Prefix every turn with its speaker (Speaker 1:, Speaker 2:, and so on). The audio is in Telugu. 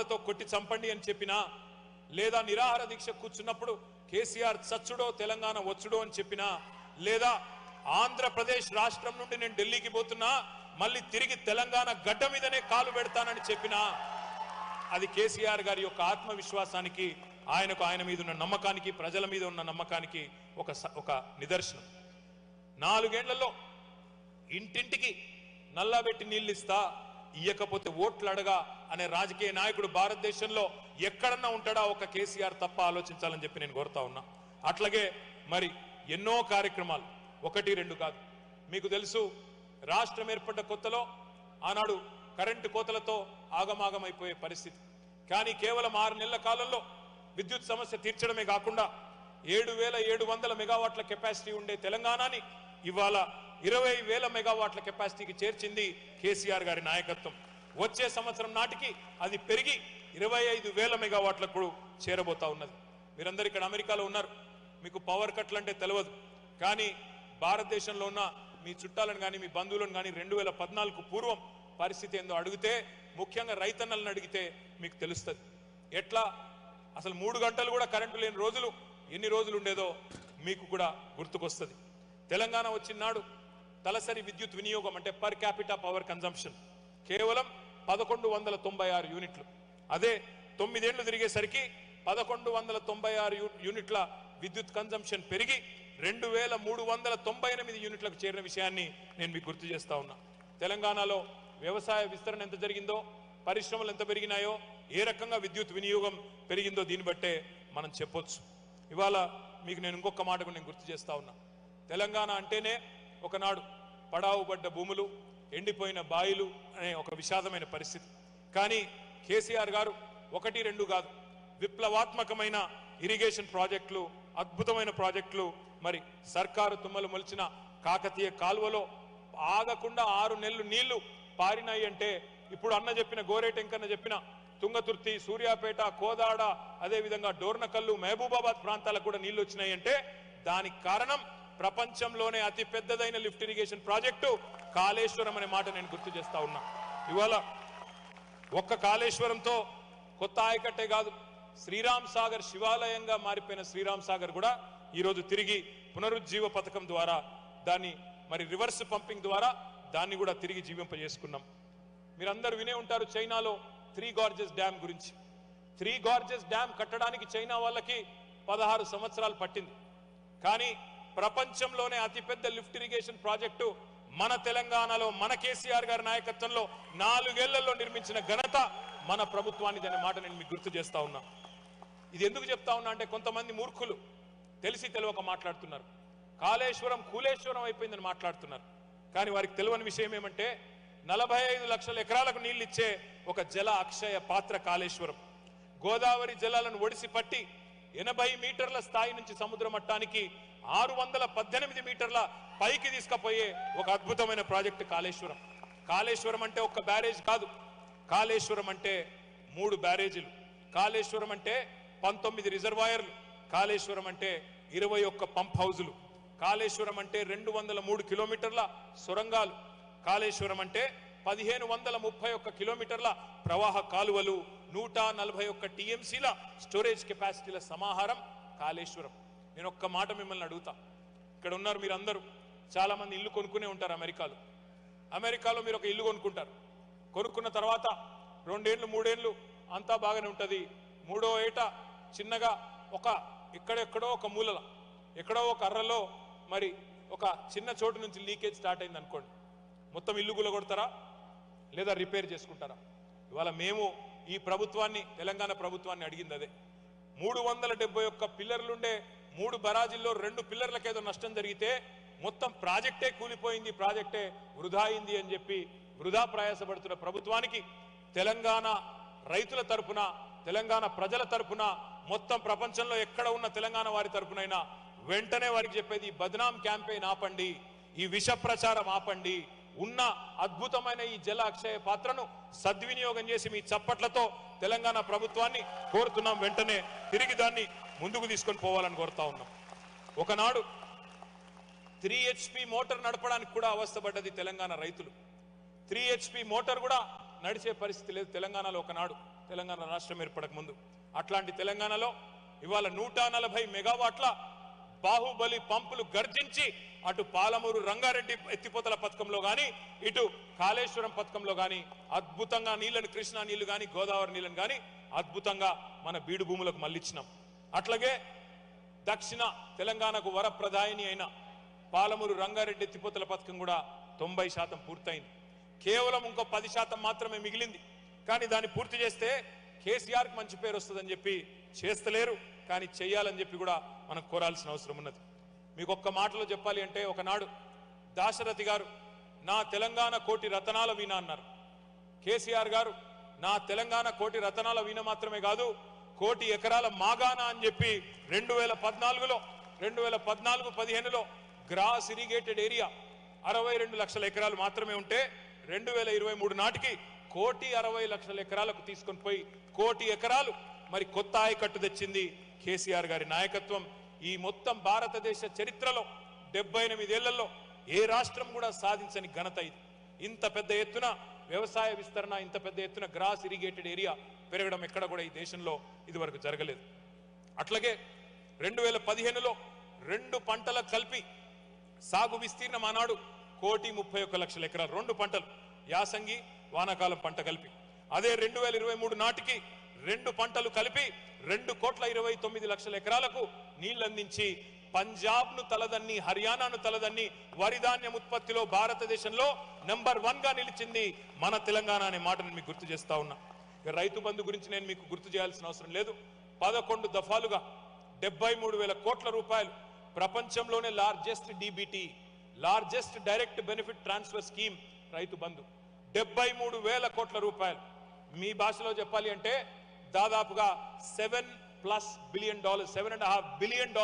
Speaker 1: ఆయుధాలతో కొట్టి చంపండి అని చెప్పినా, లేదా నిరాహార దీక్ష కూర్చున్నప్పుడు కేసీఆర్ చచ్చుడో తెలంగాణ వచ్చుడో అని చెప్పినా, లేదా ఆంధ్రప్రదేశ్ రాష్ట్రం నుండి నేను ఢిల్లీకి పోతున్నా మళ్ళీ తిరిగి తెలంగాణ గడ్డ మీదనే కాలు పెడతానని చెప్పినా, అది కేసీఆర్ గారి యొక్క ఆత్మవిశ్వాసానికి, ఆయన మీద ఉన్న నమ్మకానికి, ప్రజల మీద ఉన్న నమ్మకానికి ఒక నిదర్శనం. 4 ఏళ్లలో ఇంటింటికి నల్లబెట్టి నీళ్ళు ఇస్తా, ఇయ్యకపోతే ఓట్లు అడగా అనే రాజకీయ నాయకుడు భారతదేశంలో ఎక్కడన్నా ఉంటాడా? ఒక కేసీఆర్ తప్ప ఆలోచించాలని చెప్పి నేను కోరుతా ఉన్నా. అట్లాగే మరి ఎన్నో కార్యక్రమాలు, 1, 2 కాదు. మీకు తెలుసు, రాష్ట్రం ఏర్పడ్డ కొత్తలో ఆనాడు కరెంటు కోతలతో ఆగమాగమైపోయే పరిస్థితి. కానీ కేవలం 6 నెలల కాలంలో విద్యుత్ సమస్య తీర్చడమే కాకుండా 7,700 మెగావాట్ల కెపాసిటీ ఉండే తెలంగాణని ఇవాళ 20,000 మెగావాట్ల కెపాసిటీకి చేర్చింది కేసీఆర్ గారి నాయకత్వం. వచ్చే సంవత్సరం నాటికి అది పెరిగి 25,000 మెగావాట్లకు చేరబోతా ఉన్నది. మీరందరూ ఇక్కడ అమెరికాలో ఉన్నారు, మీకు పవర్ కట్లు అంటే తెలియదు. కానీ భారతదేశంలో ఉన్న మీ చుట్టాలను కానీ మీ బంధువులను కానీ 2014 పూర్వం పరిస్థితి ఏందో అడిగితే, ముఖ్యంగా రైతన్నలను అడిగితే మీకు తెలుస్తుంది. ఎట్లా అసలు 3 గంటలు కూడా కరెంటు లేని రోజులు ఎన్ని రోజులు ఉండేదో మీకు కూడా గుర్తుకొస్తుంది. తెలంగాణ వచ్చినాడు తలసరి విద్యుత్ వినియోగం అంటే పర్ క్యాపిటా పవర్ కన్జంప్షన్ కేవలం 1196 యూనిట్లు. అదే 9 ఏళ్లు తిరిగేసరికి 1196 యూనిట్ల విద్యుత్ కన్జంప్షన్ పెరిగి 2,398 యూనిట్లకు చేరిన విషయాన్ని నేను మీకు గుర్తు చేస్తా ఉన్నా. తెలంగాణలో వ్యవసాయ విస్తరణ ఎంత జరిగిందో, పరిశ్రమలు ఎంత పెరిగినాయో, ఏ రకంగా విద్యుత్ వినియోగం పెరిగిందో దీన్ని బట్టే మనం చెప్పొచ్చు. ఇవాళ మీకు నేను ఇంకొక మాట కూడా నేను గుర్తు చేస్తా ఉన్నా. తెలంగాణ అంటేనే ఒకనాడు పడావుబడ్డ భూములు, ఎండిపోయిన బాయిలు అనే ఒక విషాదమైన పరిస్థితి. కానీ కేసీఆర్ గారు 1, 2 కాదు, విప్లవాత్మకమైన ఇరిగేషన్ ప్రాజెక్టులు, అద్భుతమైన ప్రాజెక్టులు. మరి సర్కారు తుమ్మలు మొలిచిన కాకతీయ కాలువలో ఆగకుండా 6 నెలలు నీళ్లు పారినాయి అంటే, ఇప్పుడు అన్న చెప్పిన గోరేటెంకన్న చెప్పిన తుంగతుర్తి, సూర్యాపేట, కోదాడ, అదేవిధంగా డోర్నకల్లు, మహబూబాబాద్ ప్రాంతాలకు కూడా నీళ్లు వచ్చినాయి అంటే దానికి కారణం ప్రపంచంలోనే అతి పెద్దదైన లిఫ్ట్ ఇరిగేషన్ ప్రాజెక్టు కాళేశ్వరం అనే మాట నేను గుర్తు చేస్తా ఉన్నా. ఇవాళ ఒక్క కాళేశ్వరంతో కొత్త ఆయకట్టే కాదు, శ్రీరామ్ సాగర్ శివాలయంగా మారిపోయిన శ్రీరామ్ సాగర్ కూడా ఈరోజు తిరిగి పునరుజ్జీవ పథకం ద్వారా దాన్ని మరి రివర్స్ పంపింగ్ ద్వారా దాన్ని కూడా తిరిగి జీవింపజేసుకున్నాం. మీరందరూ వినే ఉంటారు చైనాలో 3 గార్జెస్ డ్యామ్ గురించి. 3 గార్జెస్ డ్యామ్ కట్టడానికి చైనా వాళ్ళకి 16 సంవత్సరాలు పట్టింది. కానీ ప్రపంచంలోనే అతిపెద్ద లిఫ్ట్ ఇరిగేషన్ ప్రాజెక్టు మన తెలంగాణలో మన కేసీఆర్ గారి నాయకత్వంలో 4 ఏళ్లలో నిర్మించిన ఘనత మన ప్రభుత్వానికి అనే మాట నేను మీకు గుర్తు చేస్తా ఉన్నా. ఇది ఎందుకు చెప్తా ఉన్నా అంటే, కొంతమంది మూర్ఖులు తెలిసి తెలియక మాట్లాడుతున్నారు. కాళేశ్వరం కూలేశ్వరం అయిపోయిందని మాట్లాడుతున్నారు. కానీ వారికి తెలియని విషయం ఏమంటే, 45 లక్షల ఎకరాలకు నీళ్లు ఇచ్చే ఒక జల అక్షయ పాత్ర కాళేశ్వరం. గోదావరి జలాలను ఒడిసి పట్టి 80 మీటర్ల స్థాయి నుంచి సముద్ర మట్టానికి 618 మీటర్ల పైకి తీసుకుపోయే ఒక అద్భుతమైన ప్రాజెక్టు కాళేశ్వరం. కాళేశ్వరం అంటే ఒక్క బ్యారేజ్ కాదు, కాళేశ్వరం అంటే 3 బ్యారేజీలు, కాళేశ్వరం అంటే 19 రిజర్వాయర్లు, కాళేశ్వరం అంటే 21 పంప్ హౌజులు, కాళేశ్వరం అంటే 203 కిలోమీటర్ల సొరంగాలు, కాళేశ్వరం అంటే 1531 కిలోమీటర్ల ప్రవాహ కాలువలు, 141 టీఎంసీల స్టోరేజ్ కెపాసిటీల సమాహారం కాళేశ్వరం. నేను ఒక్క మాట మిమ్మల్ని అడుగుతా, ఇక్కడ ఉన్నారు మీరందరూ, చాలా మంది ఇల్లు కొనుక్కునే ఉంటారు అమెరికాలో. అమెరికాలో మీరు ఒక ఇల్లు కొనుక్కుంటారు, కొనుక్కున్న తర్వాత 2 ఏళ్ళు 3 ఏళ్ళు అంతా బాగానే ఉంటుంది. 3వ ఏట చిన్నగా ఎక్కడెక్కడో ఒక మూలల, ఎక్కడో ఒక అర్రలో మరి ఒక చిన్న చోటు నుంచి లీకేజ్ స్టార్ట్ అయింది అనుకోండి, మొత్తం ఇల్లు గులగొడతారా లేదా రిపేర్ చేసుకుంటారా? ఇవాళ మేము ఈ ప్రభుత్వాన్ని, తెలంగాణ ప్రభుత్వాన్ని అడిగింది అదే. 371 పిల్లర్లుండే 3 బరాజుల్లో 2 పిల్లర్లకేదో నష్టం జరిగితే మొత్తం ప్రాజెక్టే కూలిపోయింది, ప్రాజెక్టే వృధా అయింది అని చెప్పి వృధా ప్రయాసపడుతున్న ప్రభుత్వానికి తెలంగాణ రైతుల తరపున, తెలంగాణ ప్రజల తరపున, మొత్తం ప్రపంచంలో ఎక్కడ ఉన్న తెలంగాణ వారి తరపునైనా వెంటనే వారికి చెప్పేది, ఈ బద్నాం క్యాంపెయిన్ ఆపండి, ఈ విష ప్రచారం ఆపండి, ఉన్న అద్భుతమైన ఈ జల అక్షయ పాత్రను సద్వినియోగం చేసి మీ చప్పట్లతో తెలంగాణ ప్రభుత్వాన్ని కోరుతున్నాం, వెంటనే తిరిగి దాన్ని ముందుకు తీసుకొని పోవాలని కోరుతా ఉన్నాం. ఒకనాడు 3 HP మోటార్ నడపడానికి కూడా అవస్థపడ్డది తెలంగాణ రైతులు. 3 HP మోటార్ కూడా నడిచే పరిస్థితి లేదు తెలంగాణలో ఒకనాడు. తెలంగాణ రాష్ట్రం ఏర్పడక ముందు. అట్లాంటి తెలంగాణలో ఇవాళ 140 మెగావాట్ల బాహుబలి పంపులు గర్జించి అటు పాలమూరు రంగారెడ్డి ఎత్తిపోతల పథకంలో గాని ఇటు కాళేశ్వరం పథకంలో గాని అద్భుతంగా నీళ్లను, కృష్ణా నీళ్లు గాని గోదావరి నీళ్లను గాని అద్భుతంగా మన బీడు భూములకు మళ్ళించినాం. అట్లాగే దక్షిణ తెలంగాణకు వరప్రదాయిని అయిన పాలమూరు రంగారెడ్డి ఎత్తిపోతల పథకం కూడా 90% పూర్తయింది. కేవలం ఇంకో 10% మాత్రమే మిగిలింది. కానీ దాన్ని పూర్తి చేస్తే కేసీఆర్కి మంచి పేరు వస్తుందని చెప్పి చేస్తలేరు. కానీ చెయ్యాలని చెప్పి కూడా మనం కోరాల్సిన అవసరం ఉన్నది. మీకు ఒక్క మాటలో చెప్పాలి అంటే, ఒకనాడు దాశరథి గారు నా తెలంగాణ కోటి రతనాల వీణ అన్నారు. కేసీఆర్ గారు నా తెలంగాణ కోటి రతనాల వీణ మాత్రమే కాదు, కోటి ఎకరాల మాగాణ అని చెప్పి 2014లో 2014-15లో గ్రాస్ ఇరిగేటెడ్ ఏరియా 62 లక్షల ఎకరాలు మాత్రమే ఉంటే 2023 నాటికి 1,60,00,000 ఎకరాలకు తీసుకొని పోయి 1,00,00,000 ఎకరాలు మరి కొత్త ఆయకట్టు తెచ్చింది కేసీఆర్ గారి నాయకత్వం. ఈ మొత్తం భారతదేశ చరిత్రలో 78 ఏళ్లలో ఏ రాష్ట్రం కూడా సాధించని ఘనత ఇది. ఇంత పెద్ద ఎత్తున వ్యవసాయ విస్తరణ, ఇంత పెద్ద ఎత్తున గ్రాస్ ఇరిగేటెడ్ ఏరియా పెరగడం ఎక్కడ కూడా ఈ దేశంలో ఇదివరకు జరగలేదు. అట్లాగే 2015లో 2 పంటల కలిపి సాగు విస్తీర్ణం ఆనాడు 1,31,00,000 ఎకరాలు, 2 పంటలు, యాసంగి వానాకాలం పంట కలిపి. అదే 2023 నాటికి 2 పంటలు కలిపి 2,29,00,000 ఎకరాలకు నీళ్లందించి పంజాబ్ను తలదన్ని, హర్యానాను తలదన్ని వరి ధాన్యం ఉత్పత్తిలో భారతదేశంలో నెంబర్ 1 గా నిలిచింది మన తెలంగాణ అనే మాటను మీకు గుర్తు చేస్తా ఉన్నా. రైతు బంధు గురించి నేను మీకు గుర్తు చేయాల్సిన అవసరం లేదు. 11 దఫాలుగా 73,000 కోట్ల రూపాయలు, ప్రపంచంలోనే largest DBT, largest direct benefit transfer scheme Rythu Bandhu, 73,000 కోట్ల రూపాయలు. మీ భాషలో చెప్పాలి అంటే దాదాపుగా $7+ బిలియన్, $7.5 బిలియన్